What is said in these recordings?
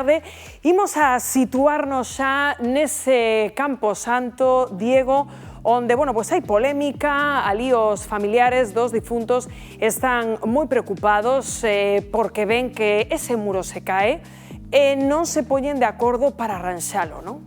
tarde. Imos a situarnos xa nese Campo Santo, Diego, onde, bueno, pois hai polémica, ali os familiares dos difuntos están moi preocupados porque ven que ese muro se cae e non se poñen de acordo para arranxalo, non?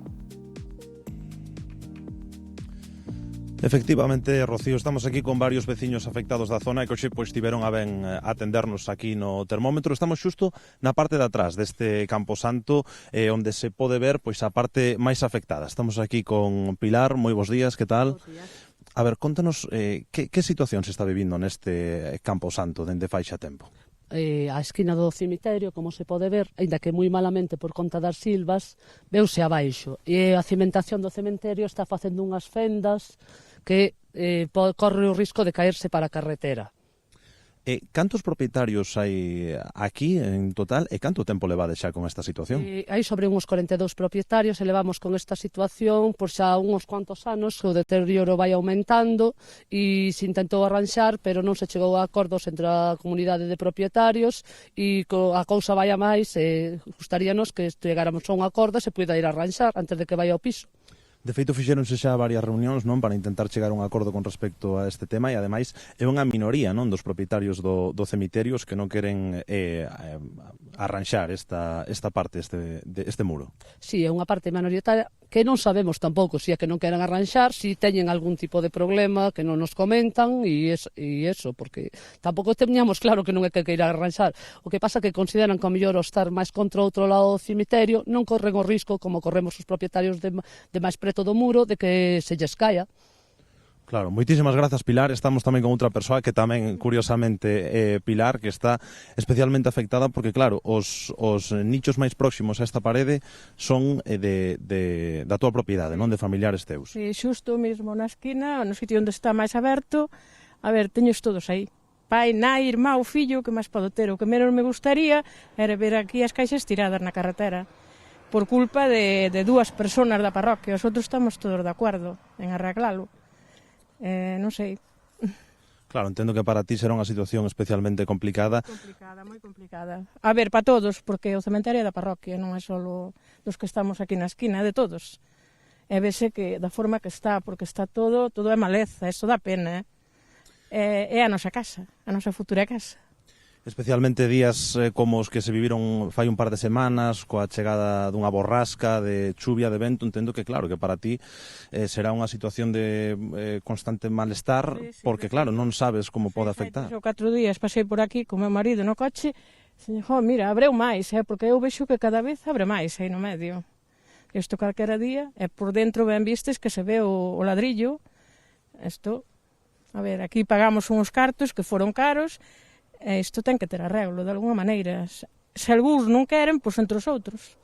Efectivamente, Rocío, estamos aquí con varios veciños afectados da zona e que hoxe pois tiveron a ben atendernos aquí no termómetro. Estamos xusto na parte de atrás deste Campo Santo, onde se pode ver pois a parte máis afectada. Estamos aquí con Pilar. Moi bons días, que tal? Bos días. A ver, contanos que situación se está vivindo neste Campo Santo dende fai xa tempo. A esquina do cemiterio, como se pode ver, aínda que moi malamente por conta das silvas, veuse abaixo. E a cimentación do cementerio está facendo unhas fendas que corre o risco de caerse para a carretera. Cantos propietarios hai aquí en total e canto tempo levades xa con esta situación? Hai sobre uns 42 propietarios e levamos con esta situación por xa uns cuantos anos, que o deterioro vai aumentando e se intentou arranxar, pero non se chegou a acordos entre a comunidade de propietarios e a cousa vai a máis, gustaríanos que chegáramos a un acordo e se puida ir a arranxar antes de que vai ao piso. De feito, fixéronse xa varias reunións, non, para intentar chegar a un acordo con respecto a este tema e, ademais, é unha minoría, non, dos propietarios do cemiterios que non queren arranxar esta parte, este muro. Si, é unha parte minoritaria que non sabemos tampouco se é que non queren arranxar, se teñen algún tipo de problema que non nos comentan e eso, porque tampouco teñamos claro que non é que queira arranxar. O que pasa que consideran que ao mellor o estar máis contra outro lado do cemiterio non corren o risco, como corremos os propietarios de máis preto do muro, de que se lles caia. Claro, moitísimas grazas, Pilar. Estamos tamén con outra persoa que tamén, curiosamente, Pilar, que está especialmente afectada porque, claro, os nichos máis próximos a esta parede son da tua propiedade, non de familiares teus. Sí, xusto mesmo na esquina, no sitio onde está máis aberto, a ver, teños todos aí. Pai, nai, irmão, fillo, que máis podo ter? O que menos me gustaría era ver aquí as caixas tiradas na carretera por culpa de dúas personas da parroquia. Os outros estamos todos de acordo en arreglalo. Non sei. Claro, entendo que para ti será unha situación especialmente complicada. Complicada, moi complicada. A ver, para todos, porque o cementerio é da parroquia, non é só dos que estamos aquí na esquina, é de todos. E vese que da forma que está, porque está todo é maleza, eso dá pena. É a nosa casa, a nosa futura casa. Especialmente días como os que se viviron fai un par de semanas, coa chegada dunha borrasca, de chuvia, de vento, entendo que, claro, que para ti será unha situación de constante malestar, sí, porque, claro, non sabes como pode afectar. 3 ou 4 días pasei por aquí con meu marido no coche, e mira, abreu máis, porque eu vexo que cada vez abre máis aí no medio. Isto calquera día, e por dentro ben vistes que se ve o ladrillo. Isto, a ver, aquí pagamos uns cartos que foron caros, e isto ten que ter arreglo, de alguna maneira. Se algúns non queren, pois entre os outros.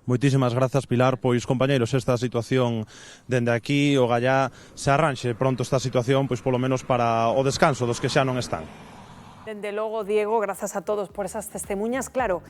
Moitísimas grazas, Pilar. Pois, compañeiros, esta situación dende aquí, o gallá se arranxe pronto esta situación, pois polo menos para o descanso dos que xa non están. Dende logo, Diego, grazas a todos por esas testemunhas. Claro,